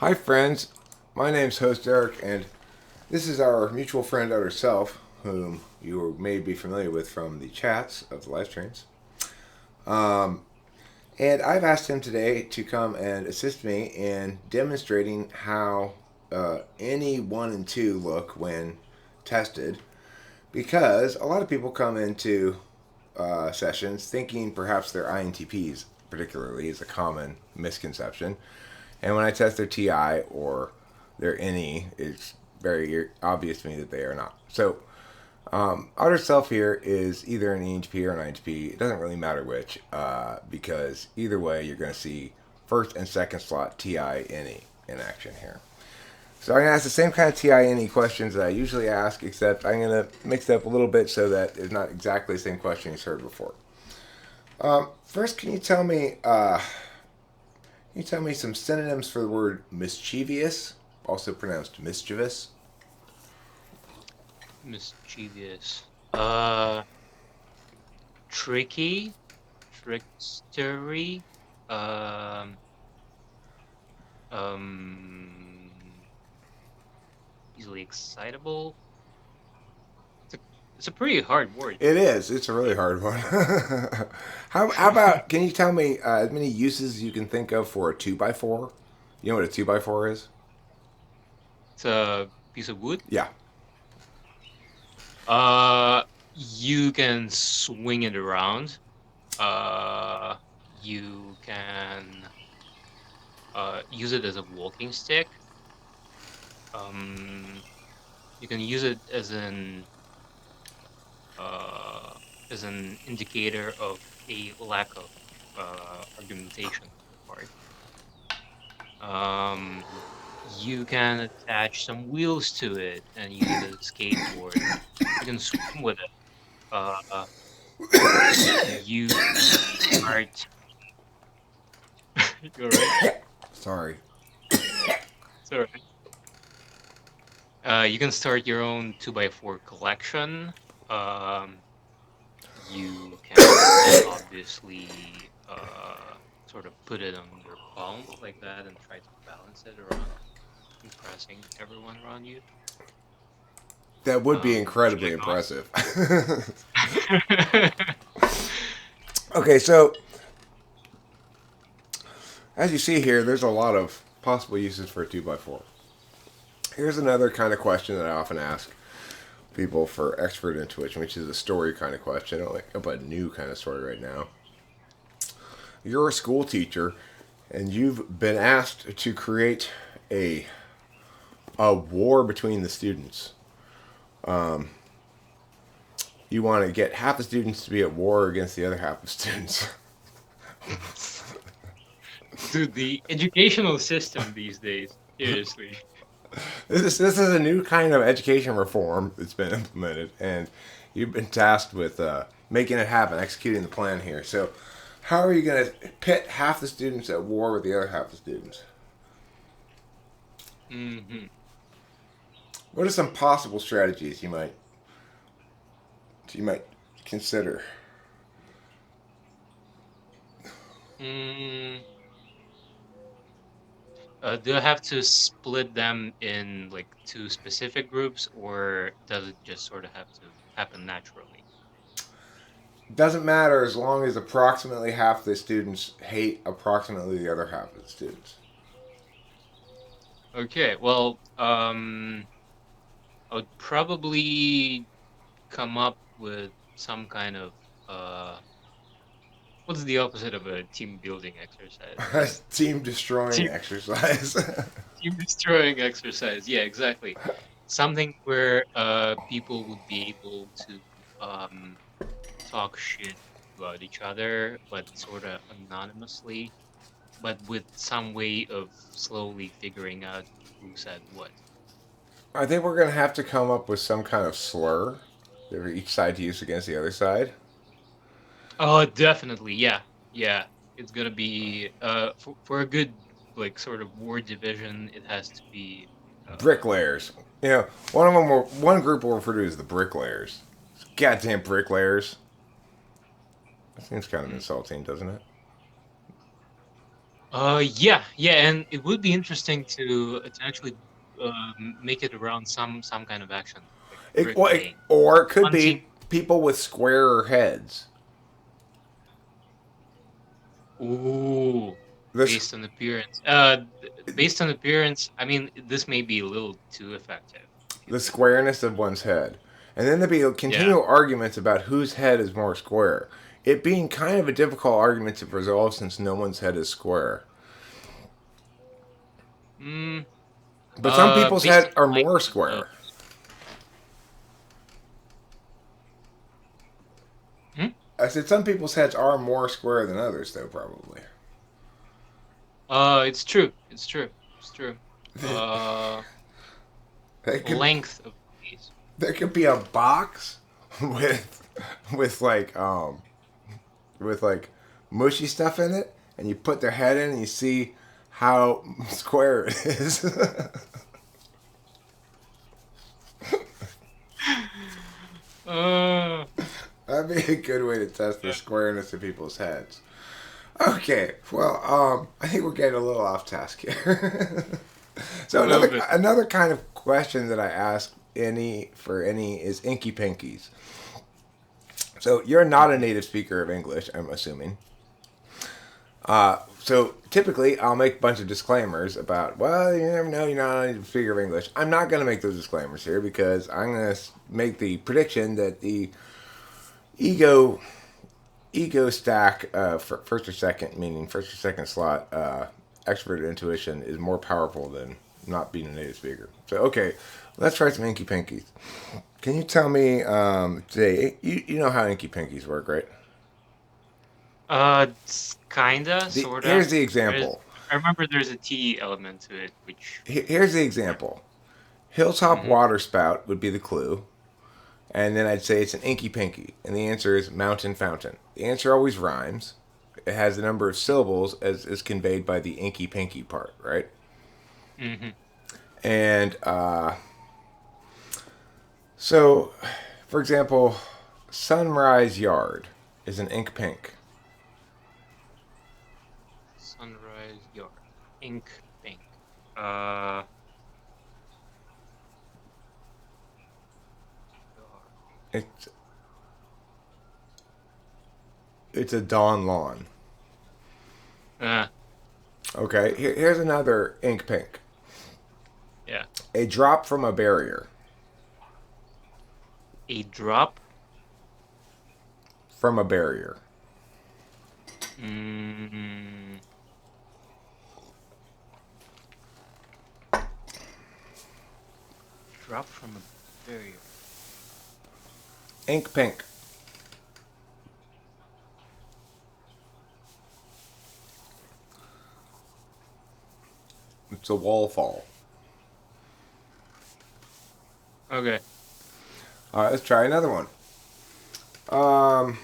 Hi, friends. My name's host Eric, and this is our mutual friend Outer Self, whom you may be familiar with from the chats of the live streams. Um, and I've asked him today to come and assist me in demonstrating how any 1 and 2 look when tested, because a lot of people come into sessions thinking perhaps they're INTPs, particularly, is a common misconception. And when I test their TI or their NE, it's very obvious to me that they are not. So, outer self here is either an ENTP or an INTP. It doesn't really matter which, because either way, you're going to see first and second slot TI NE in action here. So I'm going to ask the same kind of TI NE questions that I usually ask, except I'm going to mix it up a little bit so that it's not exactly the same question you've heard before. First, can you tell me some synonyms for the word mischievous, also pronounced mischievous? Mischievous. Tricky, trickstery, um, um, easily excitable. It's a, it's a pretty hard word. It is. It's a really hard one. How about, can you tell me as many uses you can think of for a 2 by 4? You know what a 2 by 4 is? It's a piece of wood. Yeah. You can swing it around. You can use it as a walking stick. Um, you can use it uh, as an indicator of a lack of argumentation on your part. You can attach some wheels to it and use it as a skateboard. You can swim with it. Uh, you can start. You're right. Sorry. Sorry. You can start your own 2x4 collection. Um, you can obviously sort of put it on your palm like that and try to balance it around, impressing everyone around you. That would be incredibly Check off. impressive. Okay, so as you see here, there's a lot of possible uses for a 2 by 4. Here's another kind of question that I often ask people for expert intuition, which is a story kind of question. I'll make up a new kind of story right now. You're a school teacher and you've been asked to create a war between the students. You want to get half the students to be at war against the other half of students. Dude, the educational system these days, seriously. This is a new kind of education reform that's been implemented, and you've been tasked with making it happen, executing the plan here. So, how are you going to pit half the students at war with the other half of the students? Hmm. What are some possible strategies you might consider? Mm, do I have to split them in like two specific groups, or does it just sort of have to happen naturally? Doesn't matter as long as approximately half the students hate approximately the other half of the students. Okay, well, I would probably come up with some kind of uh, what's the opposite of a team building exercise? Team destroying Team exercise. team destroying exercise. Yeah, exactly. Something where people would be able to um talk shit about each other, but sort of anonymously, but with some way of slowly figuring out who said what. I think we're going to have to come up with some kind of slur for each side to use against the other side. Oh, definitely. Yeah. Yeah. It's gonna be for a good like sort of war division, it has to be Bricklayers. One group will refer to as the bricklayers. Goddamn bricklayers. That seems kind of mm, insulting, doesn't it? Yeah, and it would be interesting to actually make it around some kind of action, like bricklaying, Or it could hunting. be people with squarer heads. Ooh, This based on appearance. Based on appearance, I mean, this may be a little too effective if you the think about it. squareness of one's head. And then there'd be Yeah. continual arguments about whose head is more square. It being kind of a difficult argument to resolve since no one's head is square. Mm, But some people's Based head on are the length more of. square. Hmm? I said some people's heads are more square than others, though, probably. It's true. It's true. It's true. Uh, There could, Length of face. there could be a box with with like with like mushy stuff in it, and you put their head in, and you see how square it is. Uh, That'd be a good way to test the squareness of people's heads. Okay, well, I think we're getting a little off task here. So a little another bit. another kind of question that I ask any is Inky Pinkies. So you're not a Mhm. native speaker of English, I'm assuming. So typically, I'll make a bunch of disclaimers about, well, you never know, you're not a native speaker of English. I'm not going to make those disclaimers here because I'm going to make the prediction that the ego ego stack for first or second, meaning first or second slot, extroverted intuition is more powerful than not being a native speaker. So okay, let's try some Inky Pinkies. Can you tell me today? You know how Inky Pinkies work, right? Kinda, Here's sorta. the There's, example. I remember there's a T element to it, which. Here's the example. Hilltop Mm-hmm. water spout would be the clue, and then I'd say it's an Inky Pinky, and the answer is mountain fountain. The answer always rhymes. It has the number of syllables as is conveyed by the Inky Pinky part, right? Mm-hmm. And so, for example, Sunrise Yard is an ink pink. Sunrise Yard. Ink pink. Uh, Yard. It's it's a dawn lawn. Uh, Okay, here's another ink pink. yeah. A drop from a barrier. A drop. From a barrier. Mm, Drop from a barrier. Ink pink. It's a wall fall. Okay. All right, let's try another one. Um,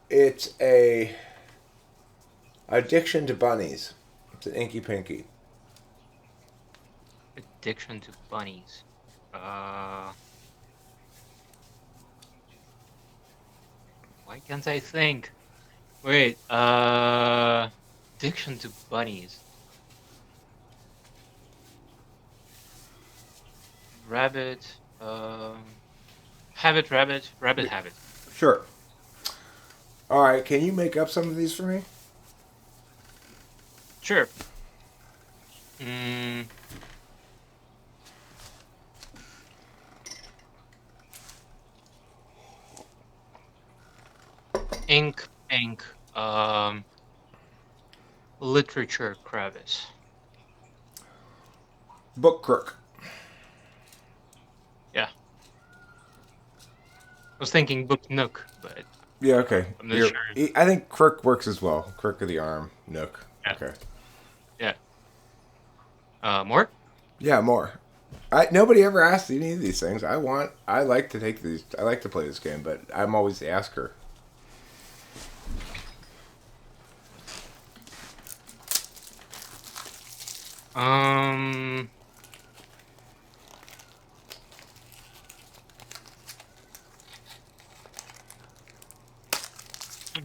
it's a addiction to bunnies. It's an inky pinky. Addiction to bunnies. Uh, why can't I think? Wait. Addiction to bunnies. Rabbit. Habit. Rabbit. Rabbit. Habit. Sure. All right, can you make up some of these for me? Sure. Mm, Ink. Pink. Literature. Crevice. Book crook. Yeah. I was thinking Book Nook, but Yeah, okay. I'm not sure. I think crook works as well. Crook of the arm, nook. Yeah. Okay. Yeah. More? Yeah, more. Nobody ever asked any of these things. I like to take these. I like to play this game, but I'm always the asker. Um,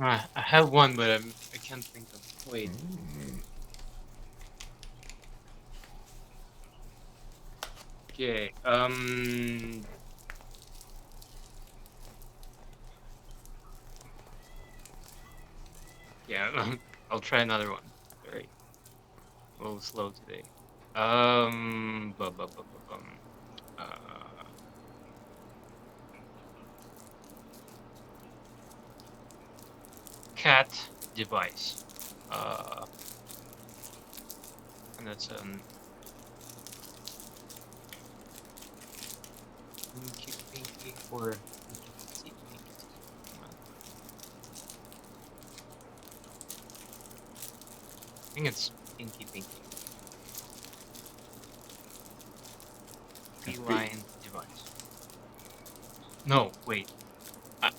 I have one, but I can't think of. Wait. Okay. Yeah. I'll try another one. Sorry, a little slow today. Bum. Uh, cat device. Uh, and that's Inky or come on. I think it's Pinky. FP. Feline device. No, wait. I,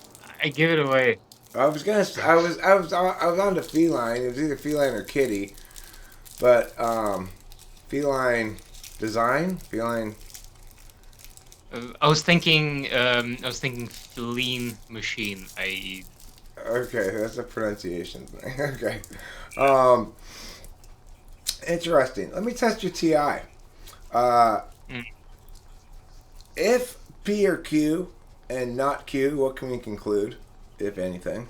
I give it away. I was gonna. I was on the feline. It was either feline or kitty, but feline design, feline. I was thinking feline machine. Okay, that's a pronunciation thing. Okay, um, interesting. Let me test your TI. Uh, Mm, if P or Q and not Q, what can we conclude, if anything?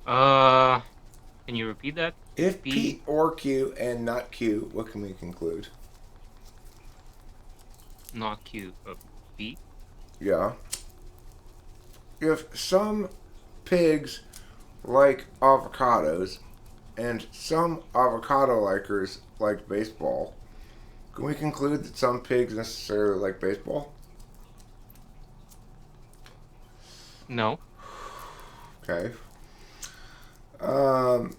uh, can you repeat that? If P, P or Q and not Q, what can we conclude? not Q. B. Yeah. If some pigs like avocados and some avocado likers like baseball, can we conclude that some pigs necessarily like baseball? No. Okay. Um,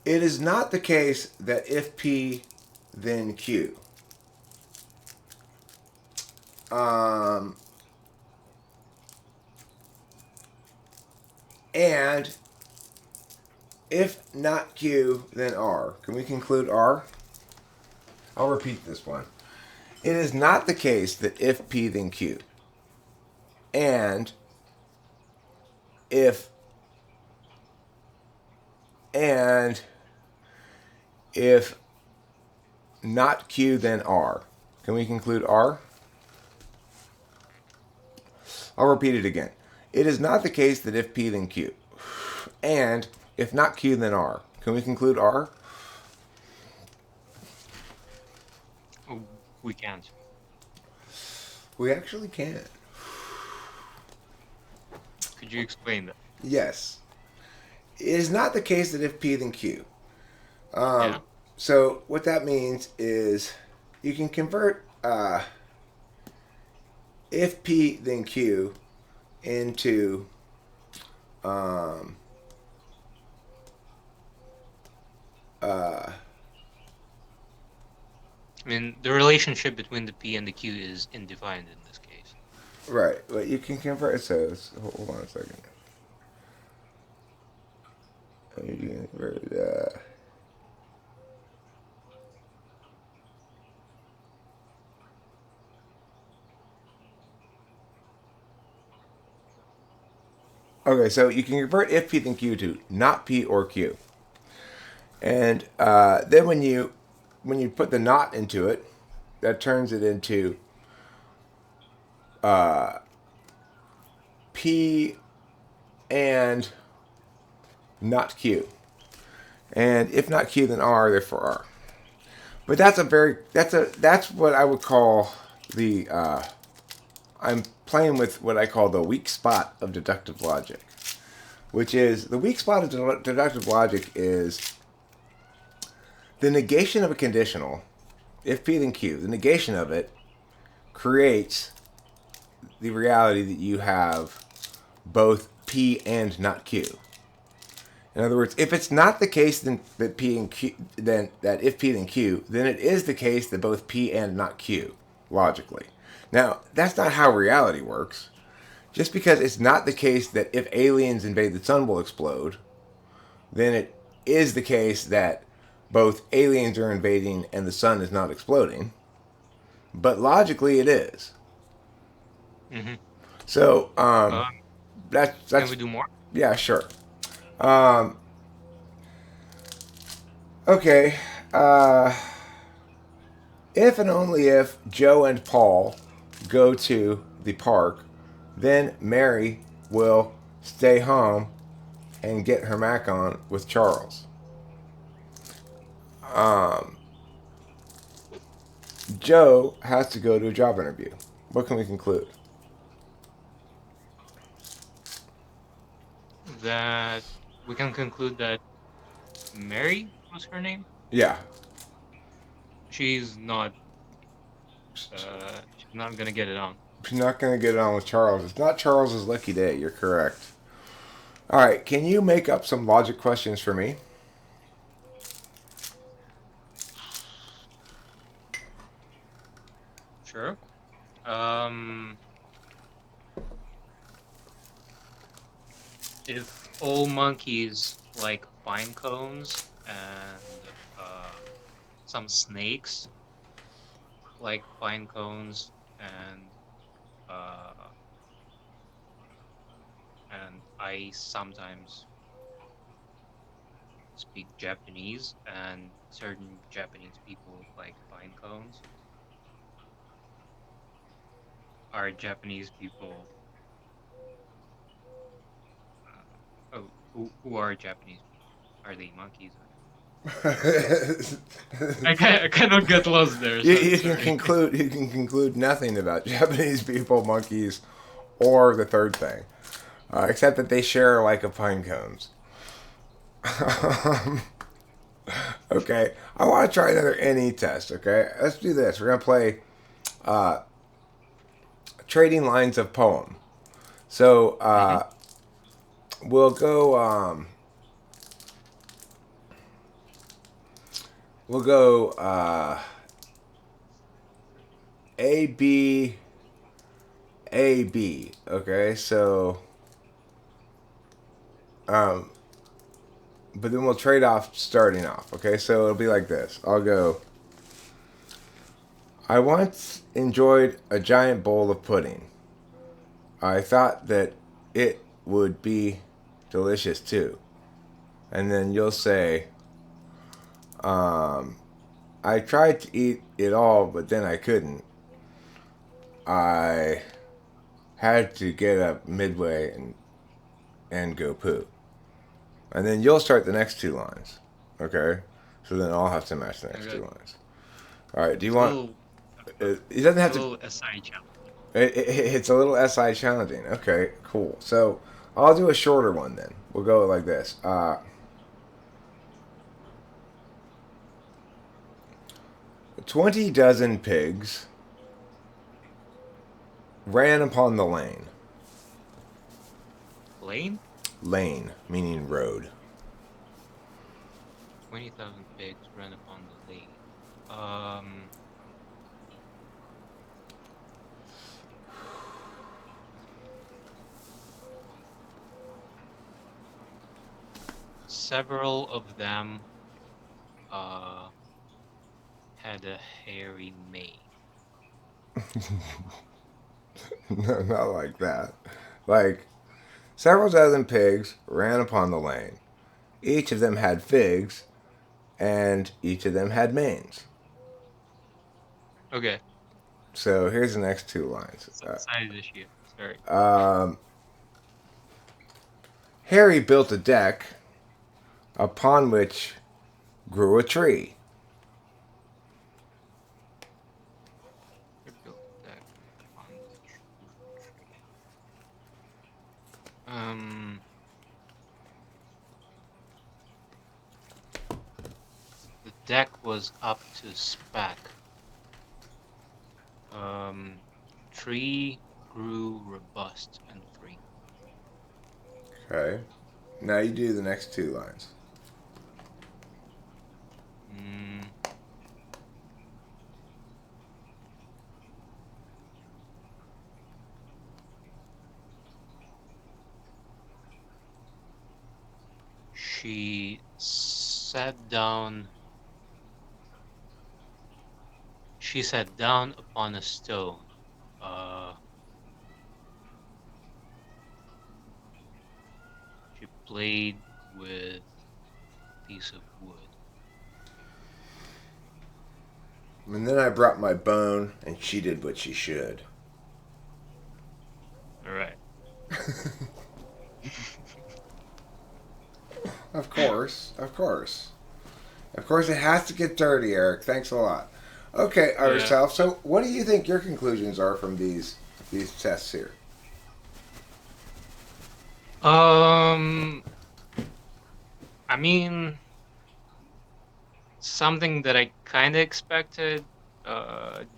it is not the case that if P, then Q. Um, and if not Q, then R. Can we conclude R? I'll repeat this one. It is not the case that if P, then Q. And if and if not Q, then R. Can we conclude R? I'll repeat it again. It is not the case that if P, then Q. And if not Q, then R. Can we conclude R? We can't. We actually can. Could you explain that? Yes. It is not the case that if P, then Q. Um, Yeah. so what that means is you can convert if P, then Q into um, uh, I mean, the relationship between the P and the Q is indefined in this case. right, but you can convert. So hold on a second. You can convert. Okay, so you can convert if P then Q to not P or Q, and then when you put the not into it, that turns it into P and not Q, and if not Q, then R, therefore R. But that's what I would call the I'm playing with what I call the weak spot of deductive logic, which is the weak spot of deductive logic is the negation of a conditional, if P then Q, the negation of it creates the reality that you have both P and not Q. In other words, if it's not the case then that P and Q, then that if P then Q, then it is the case that both P and not Q, logically. Now, that's not how reality works. Just because it's not the case that if aliens invade the sun will explode, then it is the case that both aliens are invading and the sun is not exploding. But logically, it is. Mm-hmm. So, Uh, Can That's we do more? yeah, sure. Um, okay. Uh, if and only if Joe and Paul go to the park, then Mary will stay home and get her Mac on with Charles. Um, Joe has to go to a job interview. What can we conclude? That we can conclude that Mary was her name. Yeah. She's not. She's not gonna get it on. She's not going to get it on with Charles. It's not Charles's lucky day. You're correct. All right. Can you make up some logic questions for me? Sure. Um, if all monkeys like pine cones and some snakes like pine cones and uh, I sometimes speak Japanese, and certain Japanese people like pine cones. Are Japanese people? Who are Japanese people? Are they monkeys or not? I cannot get lost there. So You can sorry. conclude. You can conclude nothing about Japanese people, monkeys, or the third thing, except that they share like a pine cones. Okay, I want to try another NE test. Okay, let's do this. We're gonna play uh, trading lines of poem. So Hmm. we'll go. We'll go A B A B. Okay, so um, but then we'll trade off starting off. Okay, so it'll be like this. I'll go. I once enjoyed a giant bowl of pudding. I thought that it would be delicious too. And then you'll say, I tried to eat it all, but then I couldn't. I had to get up midway and go poo. And then you'll start the next two lines. Okay? So then I'll have to match the next two Okay. lines. All right, do you It's a want. little, It doesn't it's have a to. little SI challenge. It's a little SI challenging. Okay, cool. So I'll do a shorter one then. We'll go like this. 20 dozen pigs ran upon the lane. Lane, Lane, meaning road. 20,000 pigs ran upon the lane. Um, Several of them uh had a hairy mane. No, not like that. Like, several dozen pigs ran upon the lane. Each of them had figs, and each of them had manes. Okay, So here's the next two lines. size issue. Sorry. Um, Harry built a deck upon which grew a tree. I built a deck on which grew a tree. Um, the deck was up to spec. Um, Tree grew robust and free. Okay. Now you do the next two lines. Mm, she sat down. She sat down upon a stone. Uh, She played with piece of wood. And then I brought my bone, and she did what she should. All right. Of course, of course. Of course, it has to get dirty, Eric. Thanks a lot. Okay, Yeah. ourselves. So, what do you think your conclusions are from these tests here? Um. I mean, something that I kind of expected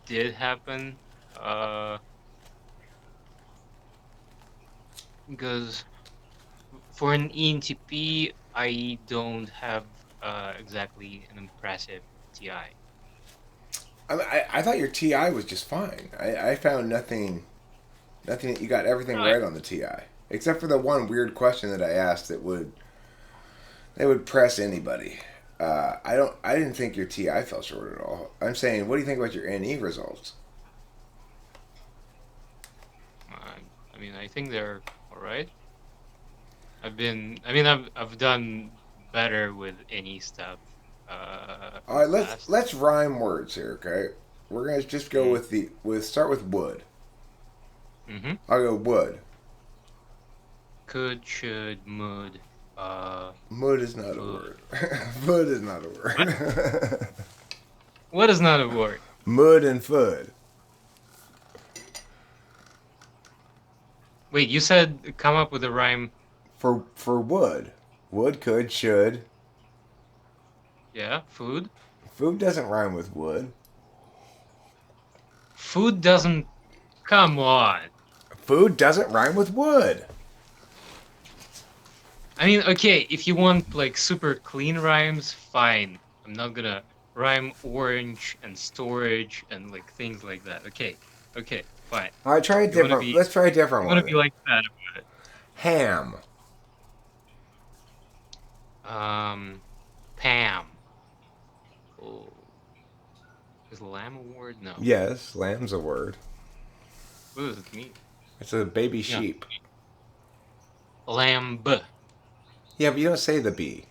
did happen. Because for an ENTP, I don't have exactly an impressive TI. I thought your TI was just fine. I found nothing. You got everything Really? right on the TI, except for the one weird question that I asked that would press anybody. I didn't think your TI fell short at all. I'm saying, what do you think about your NE results? I mean, I think they're all right. I've done better with any stuff All in the right, let's past. let's rhyme words here, okay? We're gonna just go Mm. with start with wood. Mm-hmm. I'll go wood. Could, should, mood, Mud is not a food. word. Mud is not a What? word. What is not a word? Mud and food. Wait, you said come up with a rhyme. For wood. Wood could, should. Yeah, food. Food doesn't rhyme with wood. Food doesn't. Come on. Food doesn't rhyme with wood. I mean, okay, if you want like super clean rhymes, fine. I'm not gonna rhyme orange and storage and like things like that. Okay, okay, fine. All right, try a You wanna different. be Let's try a different you wanna one be then. like that about Ham. it. Pam. Oh, is lamb a word? No. Yes, lamb's a word. What does it mean? It's a baby Yeah, sheep. lamb. Yeah, but you don't say the B.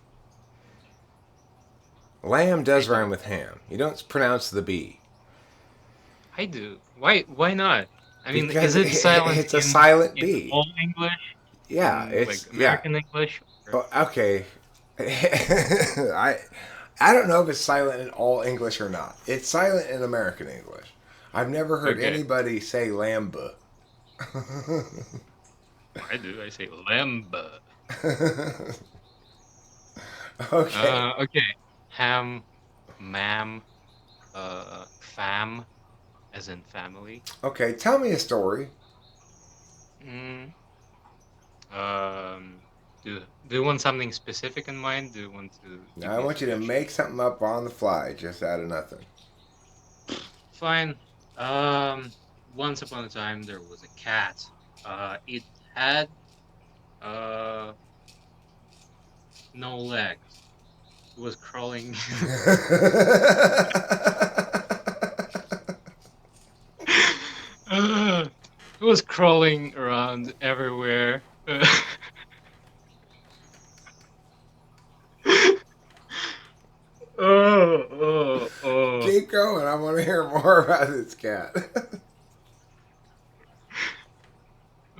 Lamb I does rhyme don't. with ham. You don't pronounce the B I do. Why? Why not? I mean, because is it silent it's a silent in B. all English, Yeah, in like it's yeah. American English? Or... Oh, okay. I don't know if it's silent in all English or not. It's silent in American English. I've never heard Okay, anybody say lamba. I do. I say lamb. Okay. Okay. Ham, ma'am, fam, as in family. Okay, tell me a story. Mm, um, do you want something specific in mind? Do you want to give Now I me a want you to suggestion? make something up on the fly, just out of nothing. Fine. Once upon a time there was a cat. It had uh no legs. It was crawling. uh, it was crawling around everywhere. Oh. Keep going. I want to hear more about this cat.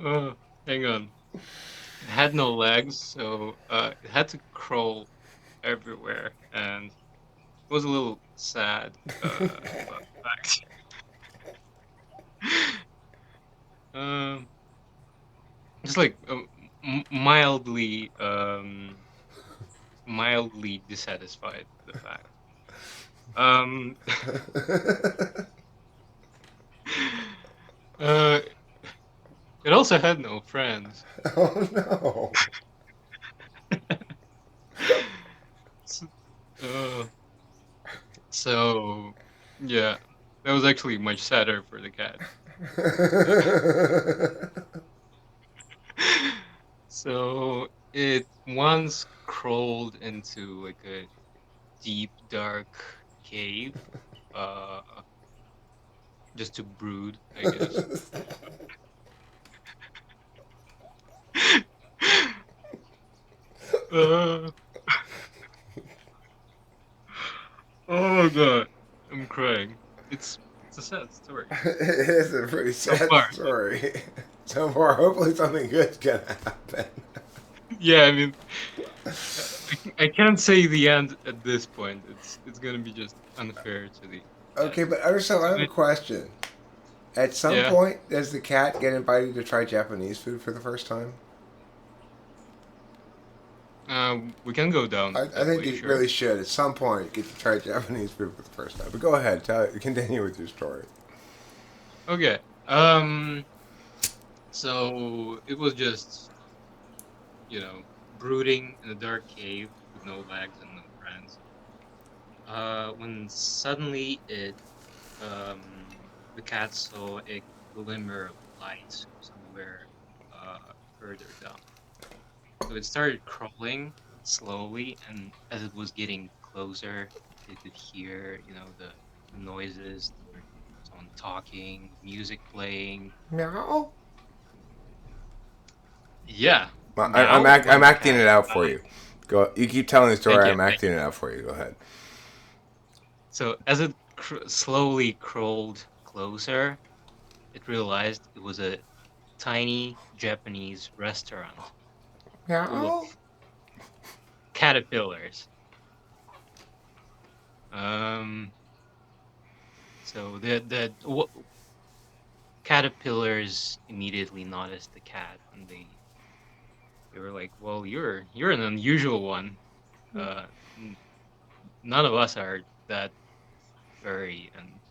Uh, hang on. It had no legs, so it had to crawl everywhere, and it was a little sad about the fact. um, just like mildly dissatisfied with the fact. Um, uh, it also had no friends. Oh no. S- Uh, so yeah, that was actually much sadder for the cat. So it once crawled into like a deep, dark cave, uh, just to brood, I guess. Uh, oh god, I'm crying. It's a sad story It is a pretty so sad far. story. So far, hopefully something good's gonna happen. Yeah, I mean, I can't say the end at this point. It's gonna be just unfair to the cat. Okay, but Underself, I So have a question. At some yeah, point, does the cat get invited to try Japanese food for the first time? we can go down I that think way, it sure. really should, at some point, get to try Japanese food for the first time. But go ahead, continue with your story. Okay. So it was just, brooding in a dark cave with no legs and no friends. When suddenly the cat saw a glimmer of light somewhere further down. So it started crawling slowly, and as it was getting closer, it could hear, the noises, someone talking, music playing. Meow. Yeah, I'm meow I'm when the acting cat. it out for you. Go. You keep telling the Thank story. you, I'm thank acting you. it out for you. Go ahead. So as it slowly crawled closer, it realized it was a tiny Japanese restaurant full of Meow. caterpillars. Um, so the caterpillars immediately noticed the cat, and they were like, "Well, you're an unusual one. Uh, n- none of us are that furry, and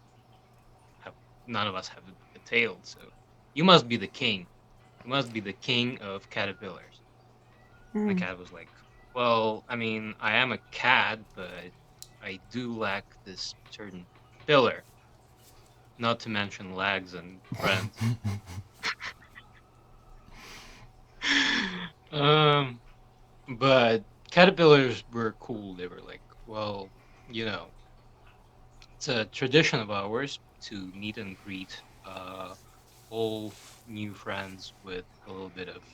have none of us have a tail. So you must be the king. You must be the king of caterpillars." And the cat was like, "Well, I mean, I am a cat, but I do lack this certain pillar, not to mention legs and friends." um, but caterpillars were cool. They were like, "Well, you know, it's a tradition of ours to meet and greet all new friends with a little bit of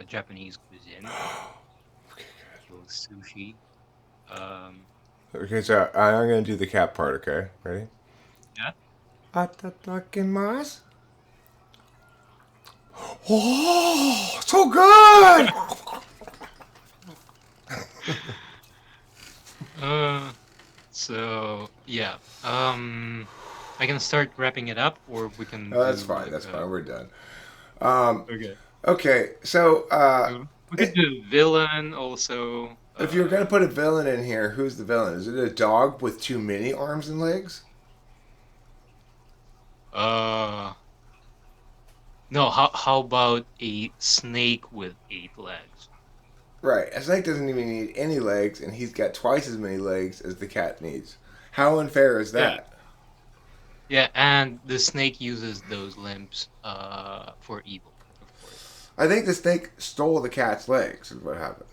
Japanese cuisine, a little sushi." Um, Okay, so I'm gonna do the cat part. Okay, ready? yeah. Atatakimasu. Oh, so good! Uh, so yeah. I can start wrapping it up, or we can No, that's do fine. like That's a fine. We're done. Um, okay. okay, so We could do villain also. if you're gonna put a villain in here, who's the villain? Is it a dog with too many arms and legs? Uh, no. How about a snake with 8 legs? Right. A snake doesn't even need any legs, and he's got twice as many legs as the cat needs. How unfair is Yeah, that? yeah, and the snake uses those limbs for evil, of course. I think the snake stole the cat's legs. Is what happened.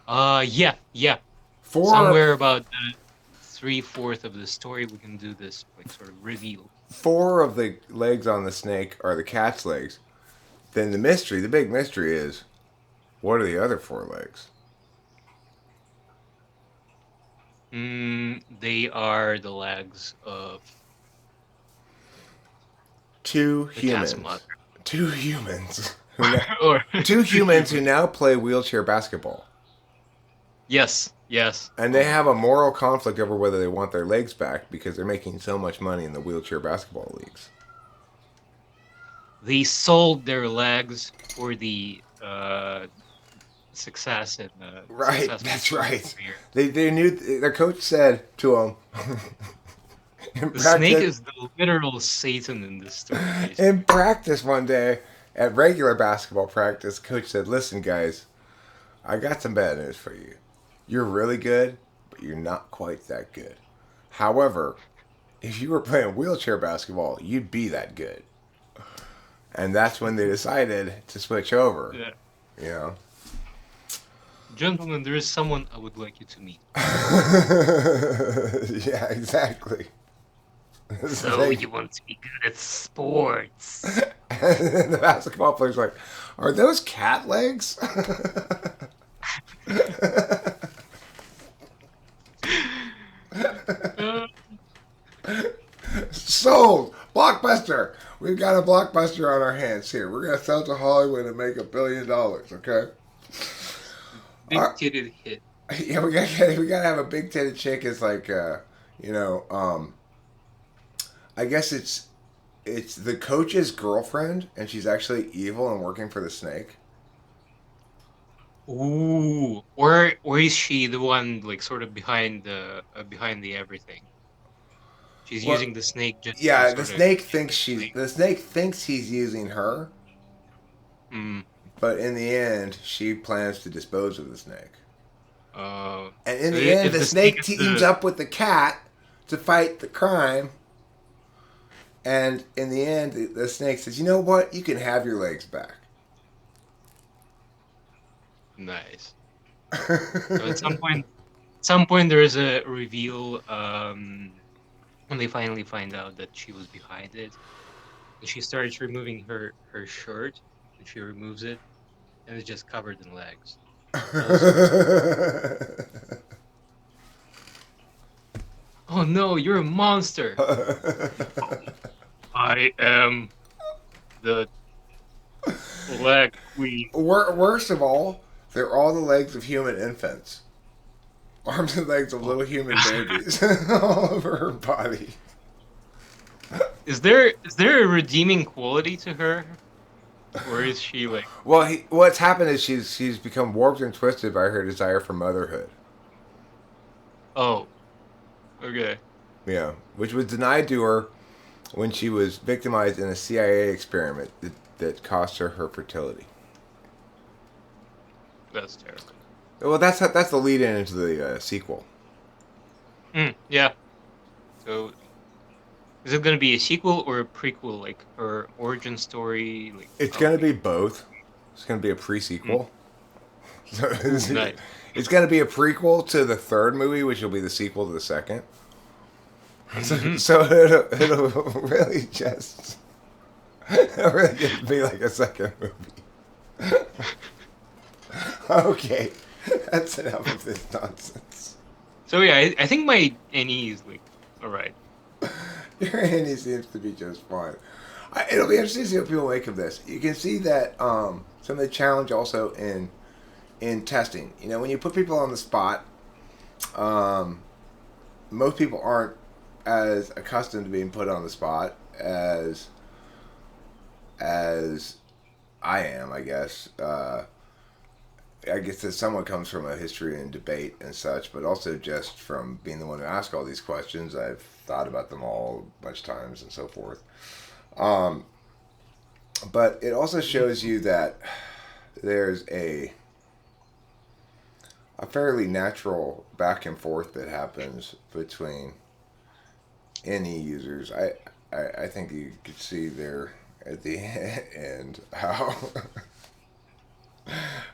Yeah, yeah. Four Somewhere about the 3/4 of the story, we can do this like sort of reveal. four of the legs on the snake are the cat's legs. Then the big mystery is, what are the other four legs? They are the legs of Two the cat's humans. mother. Two humans who now, Or two two humans who humans. now play wheelchair basketball. Yes, yes. And they have a moral conflict over whether they want their legs back because they're making so much money in the wheelchair basketball leagues. They sold their legs for the success and Right, successful that's sports right. career. They knew their coach said to them in The snake practice is the literal Satan in this story, in basically. practice one day at regular basketball practice. Coach said, "Listen, guys, I got some bad news for you. You're really good, but you're not quite that good. However, if you were playing wheelchair basketball, you'd be that good." And that's when they decided to switch over. Yeah. You know. Gentlemen, there is someone I would like you to meet. Yeah, exactly. So you want to be good at sports? And the basketball player's like, "Are those cat legs?" We've got a blockbuster on our hands here. We're gonna sell to Hollywood and make $1 billion. Okay. Big titted hit. Yeah, we gotta have a big titted chick. Is like, you know, I guess it's the coach's girlfriend, and she's actually evil and working for the snake. Ooh, or is she the one like sort of behind the everything? She's Well, using the snake just to yeah, sort of get the blame. the snake thinks he's using her, Mm. but in the end, she plans to dispose of the snake. And in So the end, if the the snake snake is teams the up with the cat to fight the crime. And in the end, the snake says, "You know what? You can have your legs back." nice. So some point there is a reveal when they finally find out that she was behind it. And she starts removing her shirt, and she removes it, and it's just covered in legs. All sorts of. Oh no, you're a monster. I am the Black Queen. Worst of all, they're all the legs of human infants. Arms and legs of Oh little my human god. babies all over her body. Is there a redeeming quality to her? Or is she like Well, what's happened is she's become warped and twisted by her desire for motherhood. oh, okay. Yeah, which was denied to her when she was victimized in a CIA experiment that cost her her fertility. That's terrible. Well, that's the lead in into the sequel. Yeah. So is it gonna be a sequel or a prequel, like her origin story? Like It's how gonna we be both. It's gonna be a mm. pre-sequel. So Ooh, nice. it's gonna be a prequel to the third movie, which will be the sequel to the second. So, Hmm. so it'll really just be like a second movie. Okay, that's enough of this nonsense. So yeah, I think my NE is like alright. Your Andy seems to be just fine. It'll be interesting to see what people make of this. You can see that some of the challenge also in testing. You know, when you put people on the spot, most people aren't as accustomed to being put on the spot as I am. I guess that someone comes from a history and debate and such, but also just from being the one who asked all these questions, I've thought about them all a bunch of times and so forth. Um, but it also shows you that there's a fairly natural back and forth that happens between any users. I think you could see there at the end how.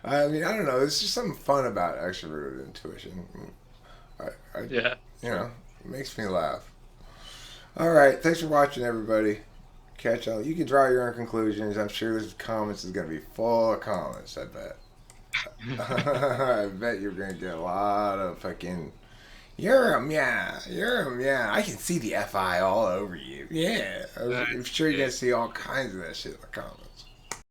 I mean, I don't know. There's just something fun about extroverted intuition. I Yeah, you sure. know, it makes me laugh. All right, thanks for watching, everybody. Catch y'all. You can draw your own conclusions. I'm sure this comments is gonna be full of comments. I bet. I bet you're gonna get a lot of fucking. You're a yeah. You're a yeah. I can see the FI all over you. Yeah, I'm sure you're Yeah. gonna see all kinds of that shit in the comments.